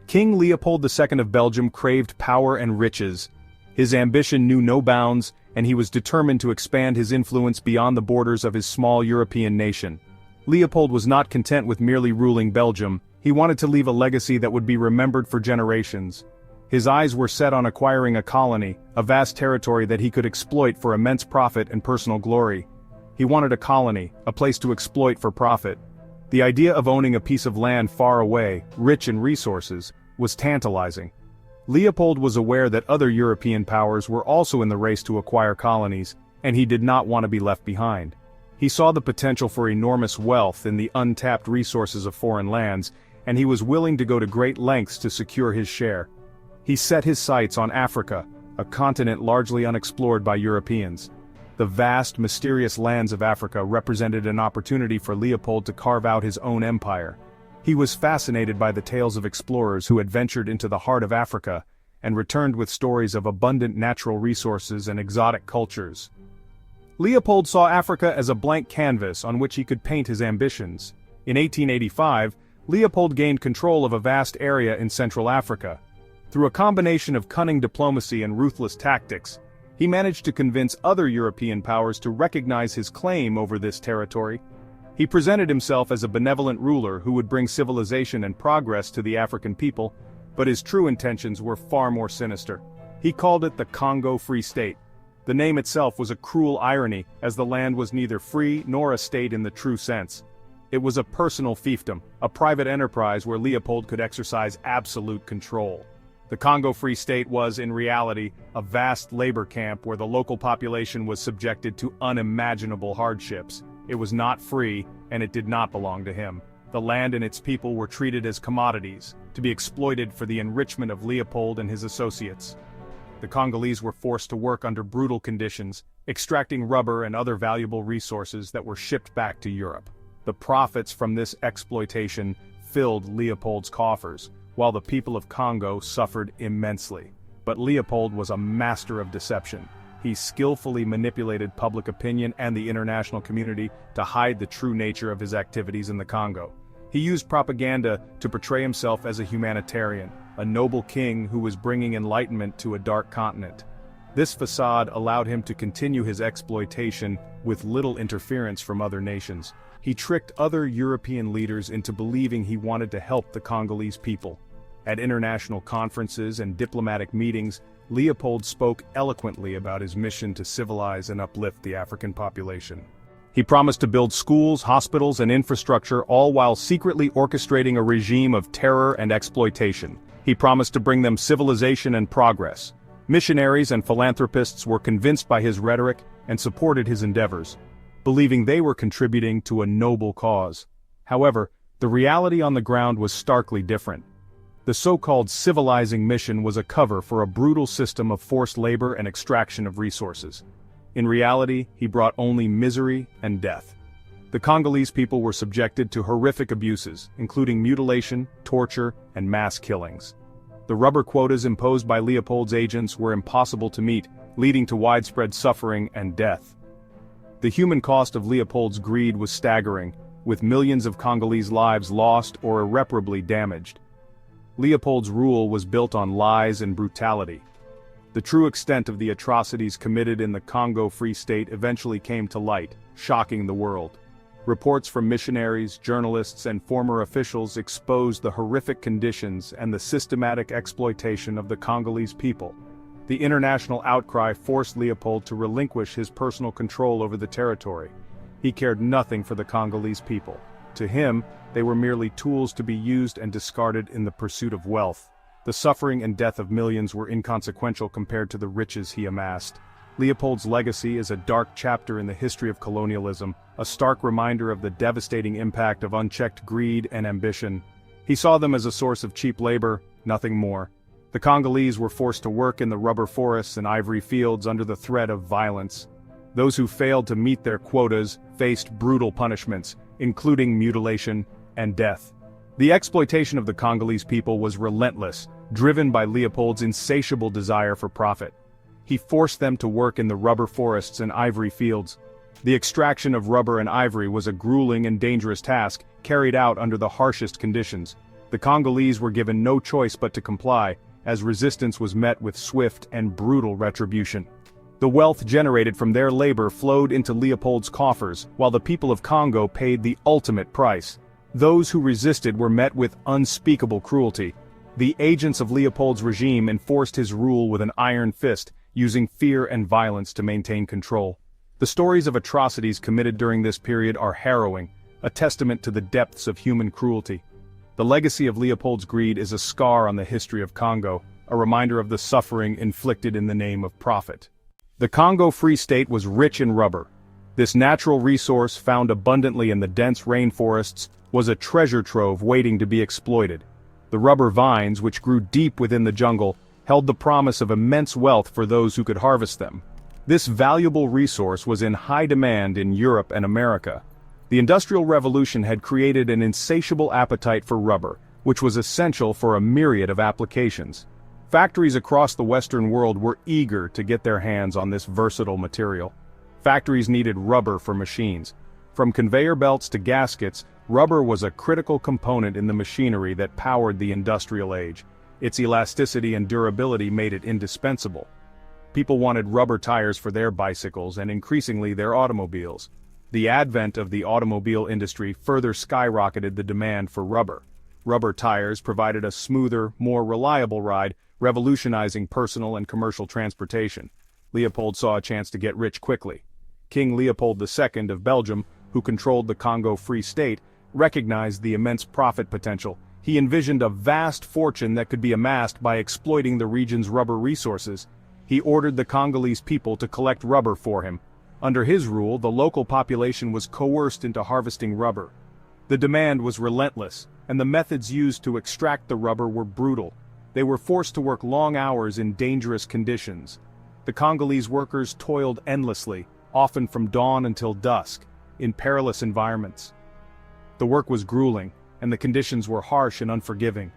King Leopold II of Belgium craved power and riches. His ambition knew no bounds, and he was determined to expand his influence beyond the borders of his small European nation. Leopold was not content with merely ruling Belgium. He wanted to leave a legacy that would be remembered for generations. His eyes were set on acquiring a colony, a vast territory that he could exploit for immense profit and personal glory. He wanted a colony, a place to exploit for profit. The idea of owning a piece of land far away, rich in resources, was tantalizing. Leopold was aware that other European powers were also in the race to acquire colonies, and he did not want to be left behind. He saw the potential for enormous wealth in the untapped resources of foreign lands, and he was willing to go to great lengths to secure his share. He set his sights on Africa, a continent largely unexplored by Europeans. The vast, mysterious lands of Africa represented an opportunity for Leopold to carve out his own empire. He was fascinated by the tales of explorers who had ventured into the heart of Africa, and returned with stories of abundant natural resources and exotic cultures. Leopold saw Africa as a blank canvas on which he could paint his ambitions. In 1885, Leopold gained control of a vast area in Central Africa. Through a combination of cunning diplomacy and ruthless tactics, he managed to convince other European powers to recognize his claim over this territory. He presented himself as a benevolent ruler who would bring civilization and progress to the African people, but his true intentions were far more sinister. He called it the Congo Free State. The name itself was a cruel irony, as the land was neither free nor a state in the true sense. It was a personal fiefdom, a private enterprise where Leopold could exercise absolute control. The Congo Free State was, in reality, a vast labor camp where the local population was subjected to unimaginable hardships. It was not free, and it did not belong to him. The land and its people were treated as commodities, to be exploited for the enrichment of Leopold and his associates. The Congolese were forced to work under brutal conditions, extracting rubber and other valuable resources that were shipped back to Europe. The profits from this exploitation filled Leopold's coffers, while the people of Congo suffered immensely. But Leopold was a master of deception. He skillfully manipulated public opinion and the international community to hide the true nature of his activities in the Congo. He used propaganda to portray himself as a humanitarian, a noble king who was bringing enlightenment to a dark continent. This facade allowed him to continue his exploitation with little interference from other nations. He tricked other European leaders into believing he wanted to help the Congolese people. At international conferences and diplomatic meetings, Leopold spoke eloquently about his mission to civilize and uplift the African population. He promised to build schools, hospitals, and infrastructure, all while secretly orchestrating a regime of terror and exploitation. He promised to bring them civilization and progress. Missionaries and philanthropists were convinced by his rhetoric and supported his endeavors, believing they were contributing to a noble cause. However, the reality on the ground was starkly different. The so-called civilizing mission was a cover for a brutal system of forced labor and extraction of resources. In reality, he brought only misery and death. The Congolese people were subjected to horrific abuses, including mutilation, torture, and mass killings. The rubber quotas imposed by Leopold's agents were impossible to meet, leading to widespread suffering and death. The human cost of Leopold's greed was staggering, with millions of Congolese lives lost or irreparably damaged. Leopold's rule was built on lies and brutality. The true extent of the atrocities committed in the Congo Free State eventually came to light, shocking the world. Reports from missionaries, journalists, and former officials exposed the horrific conditions and the systematic exploitation of the Congolese people. The international outcry forced Leopold to relinquish his personal control over the territory. He cared nothing for the Congolese people. To him, they were merely tools to be used and discarded in the pursuit of wealth. The suffering and death of millions were inconsequential compared to the riches he amassed. Leopold's legacy is a dark chapter in the history of colonialism, a stark reminder of the devastating impact of unchecked greed and ambition. He saw them as a source of cheap labor, nothing more. The Congolese were forced to work in the rubber forests and ivory fields under the threat of violence. Those who failed to meet their quotas faced brutal punishments, including mutilation and death. The exploitation of the Congolese people was relentless, driven by Leopold's insatiable desire for profit. He forced them to work in the rubber forests and ivory fields. The extraction of rubber and ivory was a grueling and dangerous task, carried out under the harshest conditions. The Congolese were given no choice but to comply, as resistance was met with swift and brutal retribution. The wealth generated from their labor flowed into Leopold's coffers, while the people of Congo paid the ultimate price. Those who resisted were met with unspeakable cruelty. The agents of Leopold's regime enforced his rule with an iron fist, using fear and violence to maintain control. The stories of atrocities committed during this period are harrowing, a testament to the depths of human cruelty. The legacy of Leopold's greed is a scar on the history of Congo, a reminder of the suffering inflicted in the name of profit. The Congo Free State was rich in rubber. This natural resource, found abundantly in the dense rainforests, was a treasure trove waiting to be exploited. The rubber vines, which grew deep within the jungle, held the promise of immense wealth for those who could harvest them. This valuable resource was in high demand in Europe and America. The Industrial Revolution had created an insatiable appetite for rubber, which was essential for a myriad of applications. Factories across the Western world were eager to get their hands on this versatile material. Factories needed rubber for machines. From conveyor belts to gaskets, rubber was a critical component in the machinery that powered the industrial age. Its elasticity and durability made it indispensable. People wanted rubber tires for their bicycles and increasingly their automobiles. The advent of the automobile industry further skyrocketed the demand for rubber. Rubber tires provided a smoother, more reliable ride, revolutionizing personal and commercial transportation. Leopold saw a chance to get rich quickly. King Leopold II of Belgium, who controlled the Congo Free State, recognized the immense profit potential. He envisioned a vast fortune that could be amassed by exploiting the region's rubber resources. He ordered the Congolese people to collect rubber for him. Under his rule, the local population was coerced into harvesting rubber. The demand was relentless, and the methods used to extract the rubber were brutal. They were forced to work long hours in dangerous conditions. The Congolese workers toiled endlessly, often from dawn until dusk, in perilous environments. The work was grueling, and the conditions were harsh and unforgiving.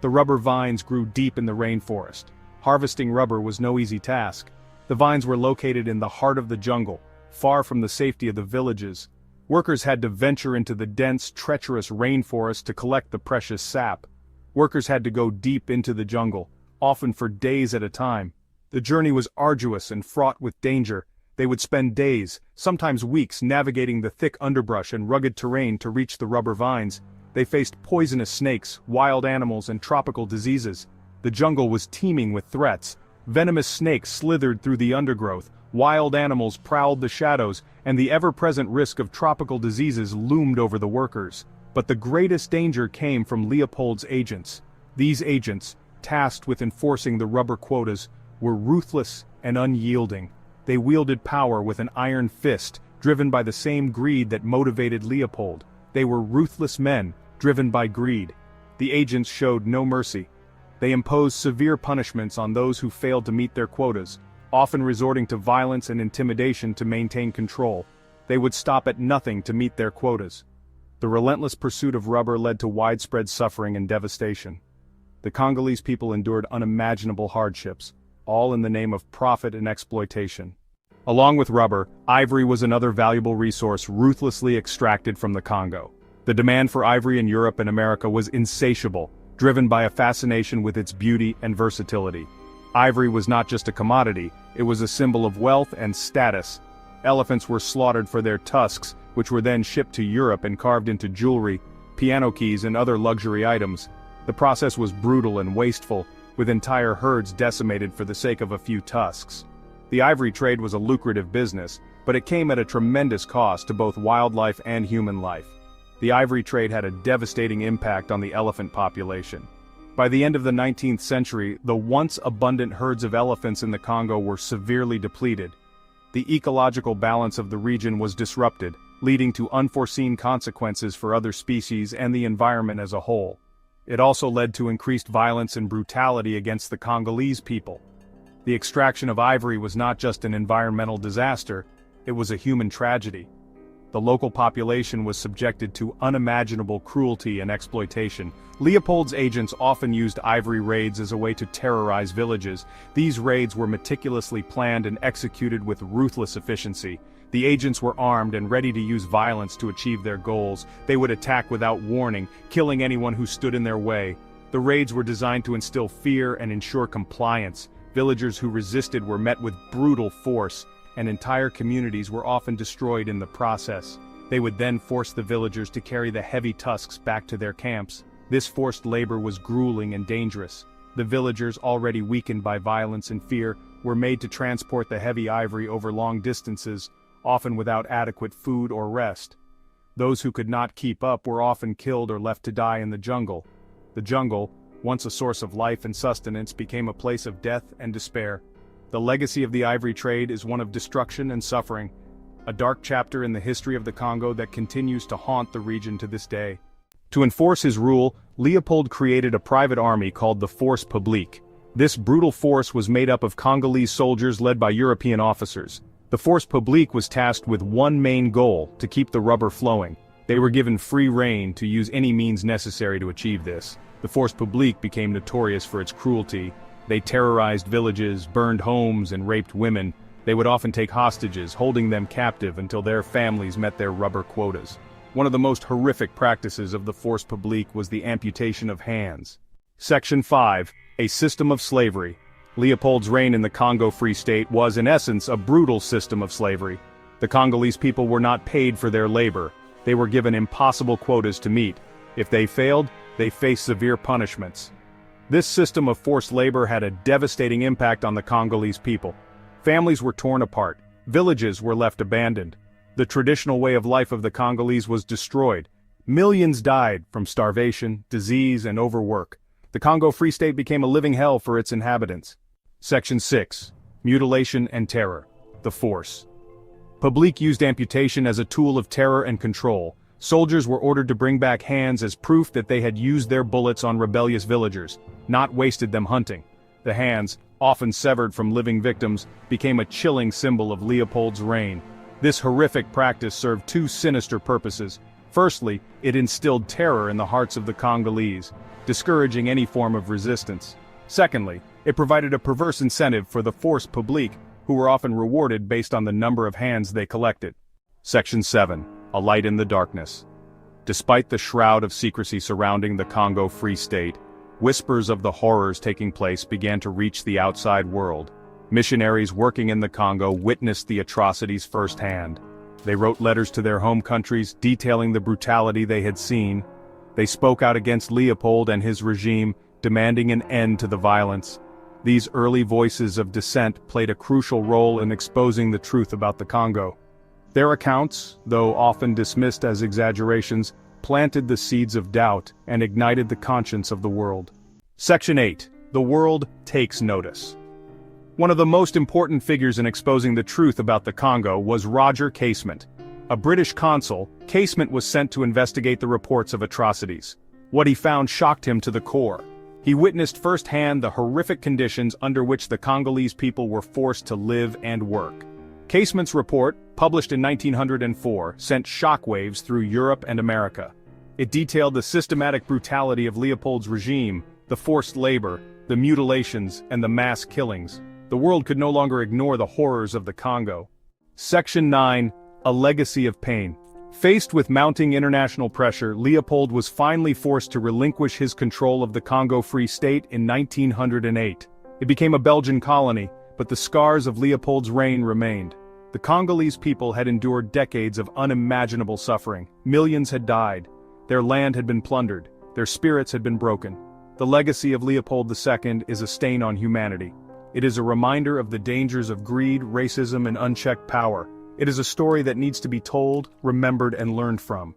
The rubber vines grew deep in the rainforest. Harvesting rubber was no easy task. The vines were located in the heart of the jungle, far from the safety of the villages. Workers had to venture into the dense, treacherous rainforest to collect the precious sap. Workers had to go deep into the jungle, often for days at a time. The journey was arduous and fraught with danger. They would spend days, sometimes weeks, navigating the thick underbrush and rugged terrain to reach the rubber vines. They faced poisonous snakes, wild animals, and tropical diseases. The jungle was teeming with threats. Venomous snakes slithered through the undergrowth, wild animals prowled the shadows, and the ever-present risk of tropical diseases loomed over the workers. But the greatest danger came from Leopold's agents. These agents, tasked with enforcing the rubber quotas, were ruthless and unyielding. They wielded power with an iron fist, driven by the same greed that motivated Leopold. They were ruthless men, driven by greed. The agents showed no mercy. They imposed severe punishments on those who failed to meet their quotas, often resorting to violence and intimidation to maintain control. They would stop at nothing to meet their quotas. The relentless pursuit of rubber led to widespread suffering and devastation. The Congolese people endured unimaginable hardships, all in the name of profit and exploitation. Along with rubber, ivory was another valuable resource ruthlessly extracted from the Congo. The demand for ivory in Europe and America was insatiable, driven by a fascination with its beauty and versatility. Ivory was not just a commodity, it was a symbol of wealth and status. Elephants were slaughtered for their tusks, which were then shipped to Europe and carved into jewelry, piano keys, and other luxury items. The process was brutal and wasteful, with entire herds decimated for the sake of a few tusks. The ivory trade was a lucrative business, but it came at a tremendous cost to both wildlife and human life. The ivory trade had a devastating impact on the elephant population. By the end of the 19th century, the once abundant herds of elephants in the Congo were severely depleted. The ecological balance of the region was disrupted, leading to unforeseen consequences for other species and the environment as a whole. It also led to increased violence and brutality against the Congolese people. The extraction of ivory was not just an environmental disaster, it was a human tragedy. The local population was subjected to unimaginable cruelty and exploitation. Leopold's agents often used ivory raids as a way to terrorize villages. These raids were meticulously planned and executed with ruthless efficiency. The agents were armed and ready to use violence to achieve their goals. They would attack without warning, killing anyone who stood in their way. The raids were designed to instill fear and ensure compliance. Villagers who resisted were met with brutal force, and entire communities were often destroyed in the process. They would then force the villagers to carry the heavy tusks back to their camps. This forced labor was grueling and dangerous. The villagers, already weakened by violence and fear, were made to transport the heavy ivory over long distances, often without adequate food or rest. Those who could not keep up were often killed or left to die in the jungle. The jungle, once a source of life and sustenance, became a place of death and despair. The legacy of the ivory trade is one of destruction and suffering, a dark chapter in the history of the Congo that continues to haunt the region to this day. To enforce his rule, Leopold created a private army called the Force Publique. This brutal force was made up of Congolese soldiers led by European officers. The Force Publique was tasked with one main goal: to keep the rubber flowing. They were given free rein to use any means necessary to achieve this. The Force Publique became notorious for its cruelty. They terrorized villages, burned homes, and raped women. They would often take hostages, holding them captive until their families met their rubber quotas. One of the most horrific practices of the Force Publique was the amputation of hands. Section 5. A system of slavery. Leopold's reign in the Congo Free State was, in essence, a brutal system of slavery. The Congolese people were not paid for their labor. They were given impossible quotas to meet. If they failed, they faced severe punishments. This system of forced labor had a devastating impact on the Congolese people. Families were torn apart. Villages were left abandoned. The traditional way of life of the Congolese was destroyed. Millions died from starvation, disease, and overwork. The Congo Free State became a living hell for its inhabitants. Section 6. Mutilation and Terror. The Force. Publique used amputation as a tool of terror and control. Soldiers were ordered to bring back hands as proof that they had used their bullets on rebellious villagers, not wasted them hunting. The hands, often severed from living victims, became a chilling symbol of Leopold's reign. This horrific practice served two sinister purposes. Firstly, it instilled terror in the hearts of the Congolese, discouraging any form of resistance. Secondly, it provided a perverse incentive for the Force Publique, who were often rewarded based on the number of hands they collected. Section 7. A light in the darkness. Despite the shroud of secrecy surrounding the Congo Free State, whispers of the horrors taking place began to reach the outside world. Missionaries working in the Congo witnessed the atrocities firsthand. They wrote letters to their home countries detailing the brutality they had seen. They spoke out against Leopold and his regime, demanding an end to the violence. These early voices of dissent played a crucial role in exposing the truth about the Congo. Their accounts, though often dismissed as exaggerations, planted the seeds of doubt and ignited the conscience of the world. Section 8. The world takes notice. One of the most important figures in exposing the truth about the Congo was Roger Casement. A British consul, Casement was sent to investigate the reports of atrocities. What he found shocked him to the core. He witnessed firsthand the horrific conditions under which the Congolese people were forced to live and work. Casement's report, published in 1904, sent shockwaves through Europe and America. It detailed the systematic brutality of Leopold's regime, the forced labor, the mutilations, and the mass killings. The world could no longer ignore the horrors of the Congo. Section 9. A legacy of pain. Faced with mounting international pressure, Leopold was finally forced to relinquish his control of the Congo Free State in 1908. It became a Belgian colony, but the scars of Leopold's reign remained. The Congolese people had endured decades of unimaginable suffering. Millions had died. Their land had been plundered. Their spirits had been broken. The legacy of Leopold II is a stain on humanity. It is a reminder of the dangers of greed, racism, and unchecked power. It is a story that needs to be told, remembered, and learned from.